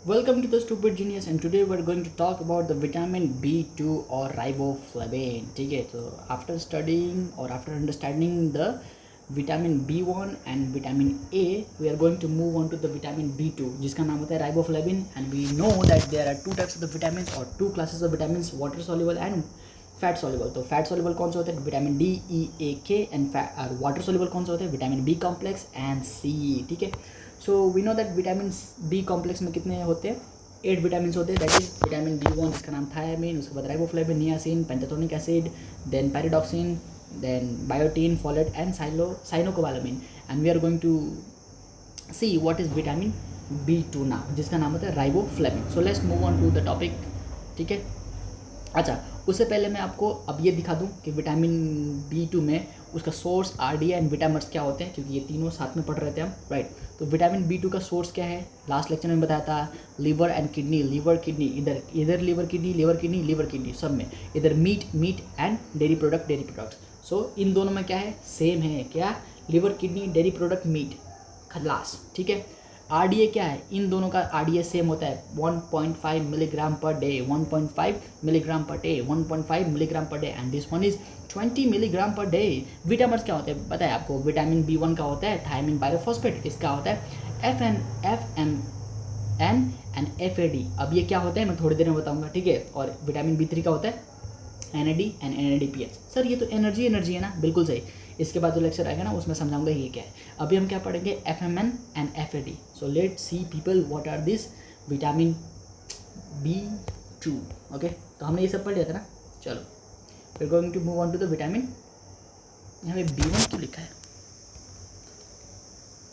Welcome to the Stupid Genius and today we're going to talk about the vitamin B2 or riboflavin. ठीक है, तो after studying or after understanding the vitamin B1 and vitamin A, we are going to move on to the vitamin B2 जिसका नाम होता है riboflavin. And we know that there are two types of the vitamins or two classes of vitamins, water soluble and fat soluble. तो fat soluble कौन से होते हैं? Vitamin D, ई, ए, के. एंड वाटर सॉल्युबल कौन से होते हैं? Vitamin B complex and C. ठीक है, so we know that vitamin B complex में कितने होते हैं? 8 विटामिन होते हैं. दैट इज विटामिन B1 जिसका नाम थायामिन, उसके बाद riboflavin, niacin, pantothenic acid, then pyridoxine, then biotin, folate and cyanocobalamin. And we are going to see what is vitamin B2 now जिसका नाम होता है riboflavin. So let's move on to the topic. ठीक है, अच्छा, उससे पहले मैं आपको अब ये दिखा दूं कि विटामिन B2 में उसका सोर्स RDA एंड विटामिन्स क्या होते हैं, क्योंकि ये तीनों साथ में पढ़ रहे थे हम, राइट. तो विटामिन B2 का सोर्स क्या है? लास्ट लेक्चर में बताया था, liver and kidney. Liver kidney, इधर लीवर किडनी सब में, इधर meat and dairy products. So इन दोनों में क्या है? सेम है. क्या? Liver kidney dairy product meat खलास. ठीक है. RDA क्या है? इन दोनों का RDA सेम होता है 1.5 milligram per day, 1.5 milligram per day, 1.5 milligram per day. And this one is 20 milligram per day. Vitamins क्या होते हैं बताया आपको? विटामिन B1 का होता है थायमिन पायरोफॉस्फेट, इसका होता है FMN एंड FAD. अब ये क्या होता है मैं थोड़ी देर में बताऊंगा. ठीक है. और विटामिन B3 का होता है NAD एंड NADPH. सर ये तो एनर्जी है ना? बिल्कुल सही. इसके बाद जो लेक्चर आएगा ना उसमें समझाऊंगा ये क्या है. अभी हम क्या पढ़ेंगे? FMN and FAD. So let see people what are this vitamin B2. Okay, तो हमने ये सब पढ़ लिया था ना. चलो, we are going to move on to the vitamin. यहाँ पे B1 क्यों लिखा है?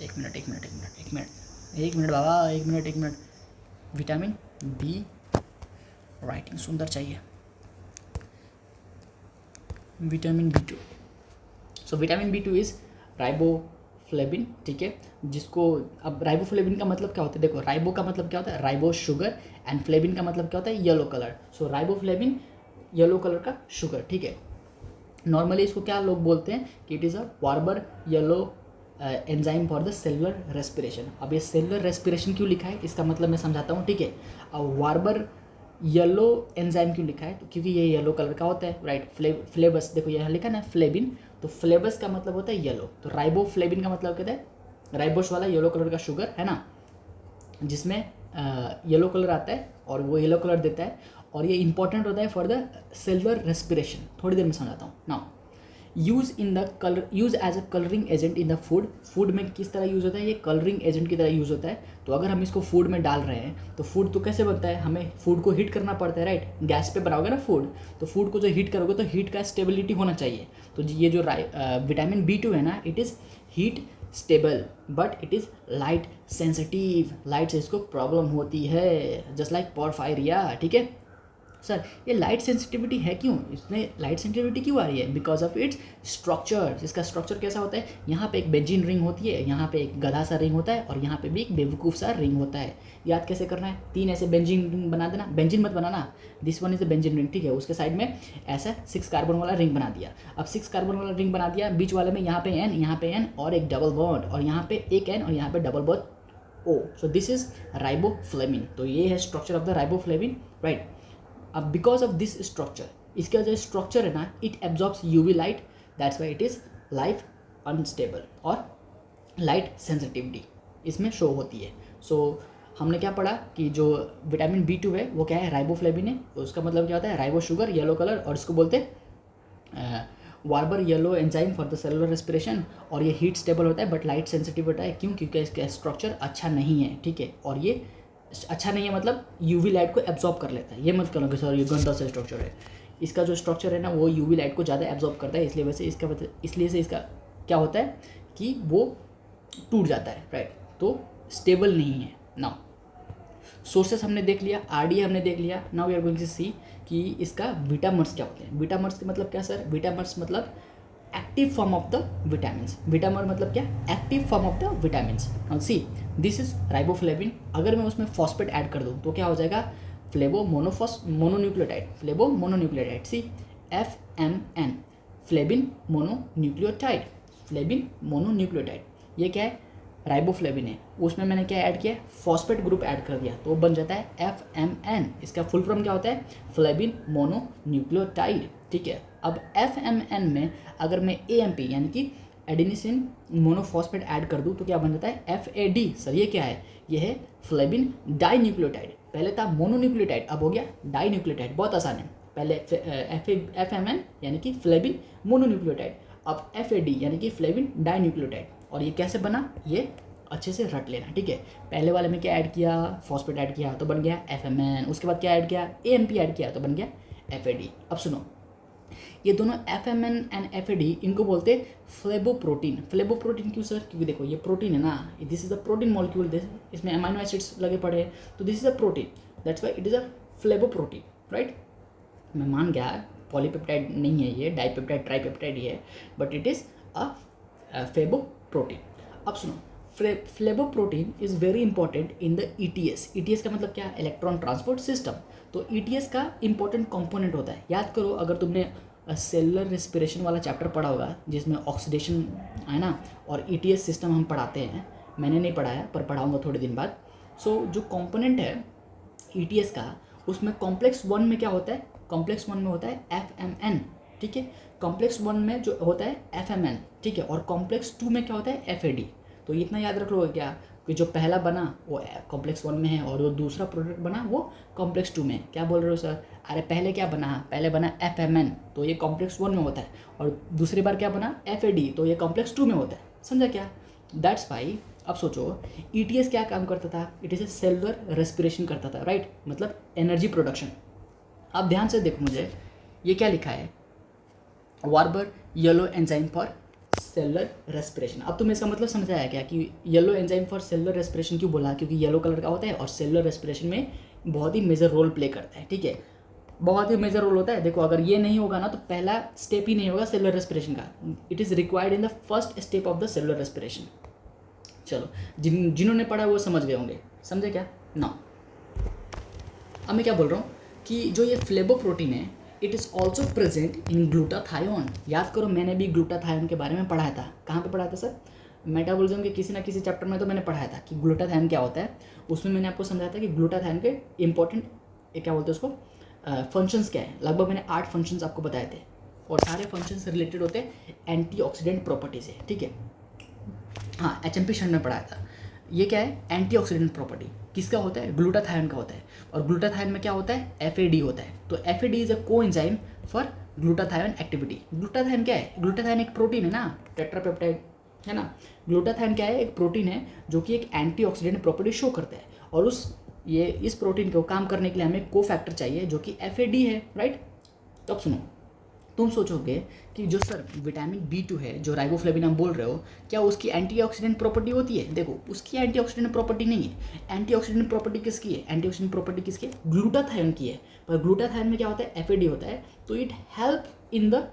एक मिनट. विटामिन B राइटिंग सुंदर चाहिए. Vitamin B2. So vitamin B2 is riboflavin. ठीक है, जिसको अब राइबोफ्लेविन का मतलब क्या होता है? देखो, राइबो का मतलब क्या होता है? Ribo sugar. एंड फ्लेविन का मतलब क्या होता है? Yellow colour. So riboflavin yellow colour का शुगर. ठीक है. नॉर्मली इसको क्या लोग बोलते हैं कि it is a Warburg yellow enzyme for the cellular respiration. अब ये सेलुलर रेस्पिरेशन क्यों लिखा है इसका मतलब मैं समझाता हूँ. ठीक है. अब वार्बर येलो एंजाइम क्यों लिखा है? तो क्योंकि ये येलो कलर का होता है, राइट. फ्लेवस, देखो यहाँ लिखा ना फ्लेविन, तो फ्लेवस का मतलब होता है येलो. तो राइबोफ्लेविन का मतलब कहते हैं राइबोस वाला येलो कलर का शुगर है ना, जिसमें येलो कलर आता है और वो येलो कलर देता है. और ये इंपॉर्टेंट होता है फॉर द सेलुलर रेस्पिरेशन. थोड़ी देर में समझाता हूँ. Now use as a colouring agent in the food में किस तरह यूज़ होता है? ये कलरिंग एजेंट की तरह यूज़ होता है. तो अगर हम इसको फूड में डाल रहे हैं तो फूड तो कैसे बनता है? हमें फूड को हीट करना पड़ता है, राइट. गैस पे बनाओगे ना फूड, तो फूड को जो हीट करोगे तो हीट का स्टेबिलिटी होना चाहिए. तो ये जो विटामिन B2 है ना, it is heat stable but it is light sensitive. Light से इसको प्रॉब्लम होती है, जस्ट लाइक पोरफायरिया. ठीक है. सर ये लाइट सेंसिटिविटी है क्यों? इसमें लाइट सेंसिटिविटी क्यों आ रही है? Because of its structure. इसका स्ट्रक्चर कैसा होता है? यहाँ पे एक बेंजीन रिंग होती है, यहाँ पे एक गधा सा रिंग होता है और यहाँ पे भी एक बेवकूफ़ सा रिंग होता है. याद कैसे करना है? 3 ऐसे बेंजीन रिंग बना देना. बेंजीन मत बनाना, this one is the benzene ring. ठीक है. उसके साइड में ऐसा 6 कार्बन वाला रिंग बना दिया. अब 6 कार्बन वाला रिंग बना दिया, बीच वाले में यहाँ पे N और एक डबल बॉन्ड, और यहाँ पे एक N और यहाँ पे double bond O. So this is riboflavin. तो ये है structure of the riboflavin, right. अब बिकॉज ऑफ दिस स्ट्रक्चर, इसका जो स्ट्रक्चर है ना, it absorbs UV light. That's why it is life unstable और लाइट सेंसिटिविटी इसमें शो होती है. सो हमने क्या पढ़ा कि जो विटामिन B2 है वो क्या है? राइबोफ्लेविन है. तो उसका मतलब क्या होता है? राइबो शुगर, येलो कलर, और इसको बोलते हैं Warburg yellow enzyme for the cellular respiration. और ये हीट स्टेबल होता है बट लाइट सेंसिटिव होता है. क्यों? क्योंकि इसका स्ट्रक्चर अच्छा नहीं है. ठीक है. और ये अच्छा नहीं है मतलब UV लाइट को एब्जॉर्ब कर लेता है. ये मत करो कि सर ये गंदा सा स्ट्रक्चर है. इसका जो स्ट्रक्चर है ना वो UV लाइट को ज़्यादा एब्जॉर्ब करता है, इसलिए से इसका क्या होता है कि वो टूट जाता है, राइट. तो स्टेबल नहीं है. नाउ सोर्सेस हमने देख लिया, RDA हमने देख लिया. Now we are going to see कि इसका विटामिन्स क्या होते हैं. विटामिन्स का मतलब क्या सर? विटामिन्स मतलब active form of the vitamins. Vitamin मतलब क्या? Active form of the vitamins. Now see this is riboflavin. अगर मैं उसमें फॉस्फेट ऐड कर दूँ तो क्या हो जाएगा? मोनोन्यूक्लियोटाइड. सी FMN फ्लेविन मोनोन्यूक्लियोटाइड. ये क्या है? राइबोफ्लेविन है, उसमें मैंने क्या ऐड किया है, फॉस्फेट ग्रुप ऐड कर दिया, तो वो बन जाता है FMN। इसका फुल फॉर्म क्या होता है, फ्लेविन मोनोन्यूक्लियोटाइड। ठीक है, अब FMN में अगर मैं AMP यानी कि एडिनिसिन मोनोफॉस्फेट ऐड कर दूँ तो क्या बन जाता है, FAD। सर ये क्या है, ये है फ्लेविन डाइन्यूक्लियोटाइड। पहले था मोनोन्यूक्लियोटाइड, अब हो गया डाइन्यूक्लियोटाइड। बहुत आसान है, पहले FMN यानी कि फ्लेविन मोनोन्यूक्लियोटाइड, अब FAD यानी कि फ्लेविन डाइन्यूक्लियोटाइड। और ये कैसे बना, ये अच्छे से रट लेना। ठीक है, पहले वाले में क्या ऐड किया, फॉस्फेट ऐड किया तो बन गया FMN, उसके बाद क्या ऐड किया, AMP ऐड किया तो बन गया FAD। अब सुनो, ये दोनों FMN एंड FAD इनको बोलते हैं फ्लेबोप्रोटीन। फ्लेबोप्रोटीन क्यों सर, क्योंकि देखो ये प्रोटीन है ना, this is a protein molecule, इसमें अमाइनो एसिड्स लगे पड़े हैं, तो this is a protein, that's why it is a flavoprotein, right. मैं मान गया पॉलीपेप्टाइड नहीं है ये, डाइपेप्टाइड ट्राइपेप्टाइड ही है, but it is a flavoprotein. अब सुनो, flavoprotein is very important in the ETS। ETS का मतलब क्या है, इलेक्ट्रॉन ट्रांसपोर्ट सिस्टम। तो ETS का इंपॉर्टेंट कंपोनेंट होता है। याद करो, अगर तुमने सेलुलर रेस्पिरेशन वाला चैप्टर पढ़ा होगा जिसमें ऑक्सीडेशन है ना, और ETS सिस्टम हम पढ़ाते हैं, मैंने नहीं पढ़ाया पर पढ़ाऊँगा थोड़े दिन बाद। सो जो कंपोनेंट है ETS का, उसमें कॉम्प्लेक्स 1 में क्या होता है, कॉम्प्लेक्स 1 में होता है FMN। ठीक है, कॉम्प्लेक्स 1 में जो होता है FMN, ठीक है, और कॉम्प्लेक्स 2 में क्या होता है FAD। तो इतना याद रख लोगे क्या, कि जो पहला बना वो कॉम्प्लेक्स 1 में है और जो दूसरा प्रोडक्ट बना वो कॉम्प्लेक्स 2 में। क्या बोल रहे हो सर, अरे पहले क्या बना, पहले बना FMN तो ये कॉम्प्लेक्स 1 में होता है, और दूसरी बार क्या बना FAD तो ये कॉम्प्लेक्स 2 में होता है। समझा क्या, दैट्स वाई। अब सोचो ETS क्या काम करता था, it is a cellular respiration करता था, राइट, मतलब एनर्जी प्रोडक्शन। अब ध्यान से देखो, मुझे ये क्या लिखा है, Warburg yellow enzyme for cellular respiration. अब तुम्हें इसका मतलब समझ आया क्या कि yellow enzyme for cellular respiration क्यों बोला, क्योंकि येलो कलर का होता है और सेलुलर रेस्पिरेशन में बहुत ही मेजर रोल प्ले करता है। ठीक है, बहुत ही मेजर रोल होता है। देखो अगर ये नहीं होगा ना तो पहला स्टेप ही नहीं होगा सेलुलर रेस्पिरेशन का, it is required in the first step of the cellular respiration. चलो, जिन्होंने पढ़ा वो समझ गए होंगे, समझे क्या ना। अब मैं क्या बोल रहा हूँ कि जो ये फ्लेबोप्रोटीन है, it is also present in glutathione. याद करो, मैंने भी ग्लूटाथायोन के बारे में पढ़ाया था। कहाँ पे पढ़ाया था सर, मेटाबॉलिज्म के किसी ना किसी चैप्टर में तो मैंने पढ़ाया था कि ग्लूटाथायोन क्या होता है। उसमें मैंने आपको समझाया था कि ग्लूटाथायोन के इंपॉर्टेंट क्या बोलते हैं उसको, फंक्शंस क्या है। लगभग मैंने 8 फंक्शंस आपको बताए थे, और सारे फंक्शंस रिलेटेड होते हैं एंटीऑक्सीडेंट प्रॉपर्टी से। ठीक है, हाँ, HMP शरण में पढ़ाया था। ये क्या है, एंटीऑक्सीडेंट प्रॉपर्टी किसका होता है, ग्लूटाथायोन का होता है। और ग्लूटाथायोन में क्या होता है, FAD होता है। तो FAD is a coenzyme for glutathione activity. Glutathione क्या है, ग्लूटाथायोन एक प्रोटीन है ना, टेट्रापेप्टाइड है ना। ग्लूटाथायोन क्या है, एक प्रोटीन है जो कि एक एंटीऑक्सीडेंट प्रॉपर्टी शो करता है, और इस प्रोटीन को काम करने के लिए हमें को फैक्टर चाहिए जो कि FAD है, राइट। तो अब सुनो, तुम सोचोगे कि जो सर विटामिन B2 है, जो राइबोफ्लेविन हम बोल रहे हो, क्या उसकी एंटीऑक्सीडेंट प्रॉपर्टी होती है। देखो, उसकी एंटीऑक्सीडेंट प्रॉपर्टी नहीं है। एंटीऑक्सीडेंट प्रॉपर्टी किसकी है, एंटीऑक्सीडेंट प्रॉपर्टी किसकी है, ग्लूटाथायोन की है। पर ग्लूटाथायोन में क्या होता है, FAD होता है, तो it help in the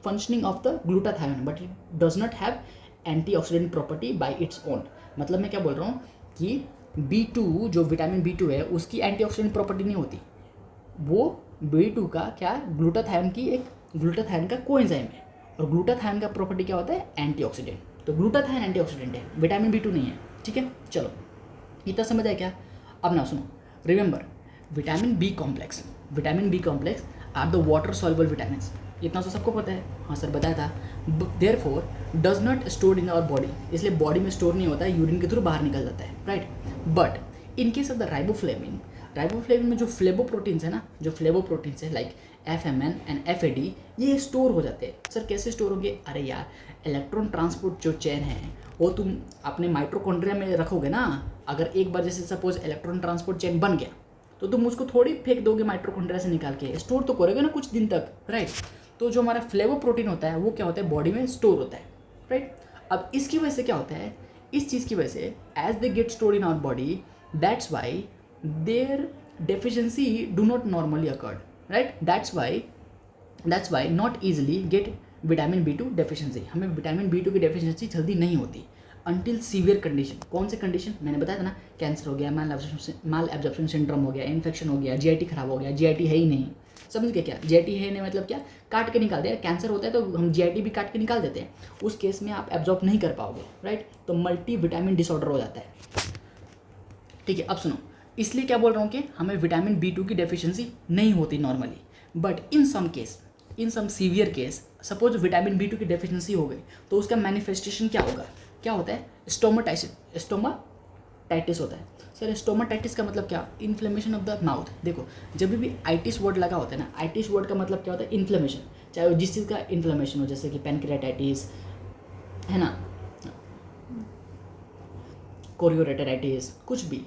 functioning of the glutathione, but it does not have antioxidant property bye its own. मतलब मैं क्या बोल रहा हूँ कि B2 जो विटामिन B2 है उसकी एंटीऑक्सीडेंट प्रॉपर्टी नहीं होती, वो B2 का क्या, ग्लूटाथायोन की एक, ग्लूटाथायोन का कोएंजाइम है, और ग्लूटाथायोन का प्रॉपर्टी क्या होता है, एंटीऑक्सीडेंट। तो ग्लूटाथायोन एंटीऑक्सीडेंट है, विटामिन B2 नहीं है। ठीक है, चलो इतना समझ आया क्या। अब ना सुनो, remember vitamin B complex are the water soluble vitamins. इतना तो सबको पता है, हाँ सर बताया था। Therefore does not stored in our body, इसलिए बॉडी में स्टोर नहीं होता है, यूरिन के थ्रू बाहर निकल जाता है, right. But in case of the riboflavin में जो फ्लेबोप्रोटीन्स है ना, जो फ्लेबोप्रोटीन्स है लाइक FMN एंड FAD, ये स्टोर हो जाते हैं। सर कैसे स्टोर होंगे, अरे यार इलेक्ट्रॉन ट्रांसपोर्ट जो चेन है वो तुम अपने माइटोकॉन्ड्रिया में रखोगे ना। अगर एक बार जैसे सपोज इलेक्ट्रॉन ट्रांसपोर्ट चेन बन गया तो तुम उसको थोड़ी फेंक दोगे माइटोकॉन्ड्रिया से निकाल के, स्टोर तो करोगे ना कुछ दिन तक, राइट। तो जो हमारा फ्लेवोप्रोटीन होता है वो क्या होता है, बॉडी में स्टोर होता है, राइट। अब इसकी वजह से क्या होता है, इस चीज़ की वजह से as they get store in our body, that's why their deficiency do not normally occur, right, that's why not easily get vitamin B2 deficiency, हमें विटामिन B2 की डेफिशिएंसी जल्दी नहीं होती। Until severe condition. कौन से कंडीशन? मैंने बताया था ना, कैंसर हो गया, माल एब्जॉर्प्शन सिंड्रोम हो गया, इन्फेक्शन हो गया, जीआईटी खराब हो गया, जीआईटी है ही नहीं, समझ गए क्या? जीआईटी है नहीं मतलब क्या? काट के निकाल दे। कैंसर होता है तो हम जीआईटी भी काट के निकाल देते हैं, उस केस में आप एब्जॉर्ब नहीं कर पाओगे, राइट? तो मल्टी विटामिन डिसऑर्डर हो जाता है, ठीक है। अब सुनो, इसलिए क्या बोल रहा हूँ कि हमें विटामिन B2 की डेफिशिएंसी नहीं होती normally, but in some case, in some severe case, suppose vitamin B2 की डेफिशिएंसी हो गई तो उसका मैनिफेस्टेशन क्या होगा? क्या होता है? स्टोमाटाइटिस होता है। सर स्टोमाटाइटिस का मतलब क्या? Inflammation of the mouth. देखो, जब भी आइटिस वर्ड लगा होता है ना, आइटिस वर्ड का मतलब क्या होता है? इन्फ्लेमेशन, चाहे वो जिस चीज़ का इन्फ्लेमेशन हो, जैसे कि पैनक्रियाटाइटिस है ना, कोरियोरेटाइटिस, कुछ भी।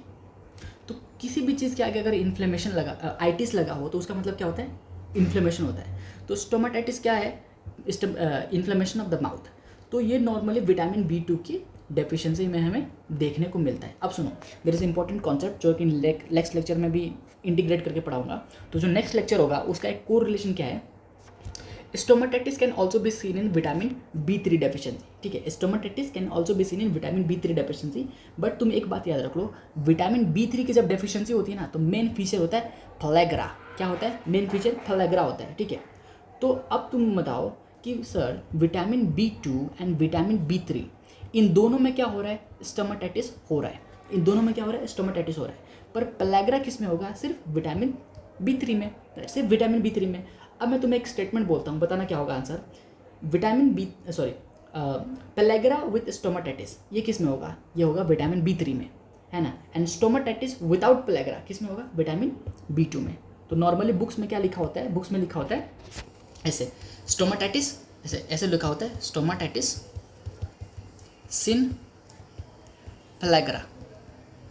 तो किसी भी चीज़ के आगे अगर इन्फ्लेमेशन लगा, आइटिस लगा हो, तो उसका मतलब क्या होता है? इन्फ्लेमेशन होता है। तो स्टोमाटाइटिस क्या है? Inflammation of the mouth. तो ये नॉर्मली विटामिन B2 की डेफिशिएंसी में हमें देखने को मिलता है। अब सुनो, देयर इज इंपॉर्टेंट कॉन्सेप्ट जो कि नेक्स्ट लेक्चर में भी इंटीग्रेट करके पढ़ाऊंगा। तो जो नेक्स्ट लेक्चर होगा उसका एक कोर रिलेशन क्या है? Stomatitis can also be seen in vitamin B3 deficiency, ठीक है। Stomatitis can also be seen in vitamin B3 deficiency, but तुम एक बात याद रख लो, विटामिन B3 की जब डेफिशिएंसी होती है ना, तो मेन फीचर होता है फ्लैग्रा। क्या होता है? मेन फीचर फ्लैग्रा होता है, ठीक है। तो अब तुम बताओ कि sir vitamin B2 and vitamin B3 इन दोनों में क्या हो रहा है? स्टोमाटाइटिस हो रहा है। इन दोनों में क्या हो रहा है? स्टोमाटाइटिस हो रहा है। पर प्लैग्रा किस में होगा? सिर्फ विटामिन B3 में, सिर्फ विटामिन B3 में। अब मैं तुम्हें एक स्टेटमेंट बोलता हूँ, बताना क्या होगा आंसर। पेलेग्रा विथ स्टोमाटाइटिस ये किस में होगा? ये होगा विटामिन B3 में, है ना। एंड स्टोमाटाइटिस विदाउट पेलेग्रा किस में होगा? विटामिन B2 में। तो नॉर्मली बुक्स में क्या लिखा होता है? बुक्स में लिखा होता है ऐसे, स्टोमाटाइटिस ऐसे ऐसे लिखा होता है, स्टोमाटाइटिस सिन पेलेग्रा।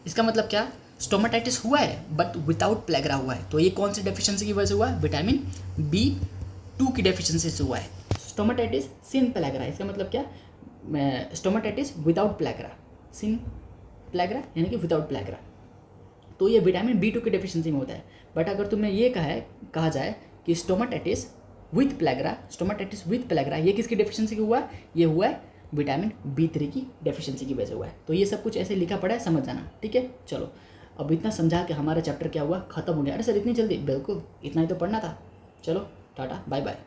इसका मतलब क्या? स्टोमाटाइटिस हुआ है बट विदाउट प्लेग्रा हुआ है। तो ये कौन सी डेफिशिएंसी की वजह से हुआ है? विटामिन B2 की डेफिशिएंसी से हुआ है। स्टोमाटाइटिस सिन प्लेग्रा, इसका मतलब क्या? स्टोमाटाइटिस विदाउट प्लेग्रा, सिन प्लेग्रा यानी कि विदाउट प्लेग्रा। तो ये विटामिन B2 की डेफिशिएंसी में होता है। बट अगर तुम्हें ये कहा जाए कि stomatitis with pellagra, stomatitis with pellagra, ये किसकी डेफिशिएंसी की हुआ है? ये हुआ है विटामिन B3 की डेफिशिएंसी की वजह से हुआ है। तो ये सब कुछ ऐसे लिखा पड़ा है, समझ जाना, ठीक है। चलो, अब इतना समझा कि हमारा चैप्टर क्या हुआ? खत्म हो गया। अरे सर इतनी जल्दी? बिल्कुल, इतना ही तो पढ़ना था। चलो टाटा, बाय बाय।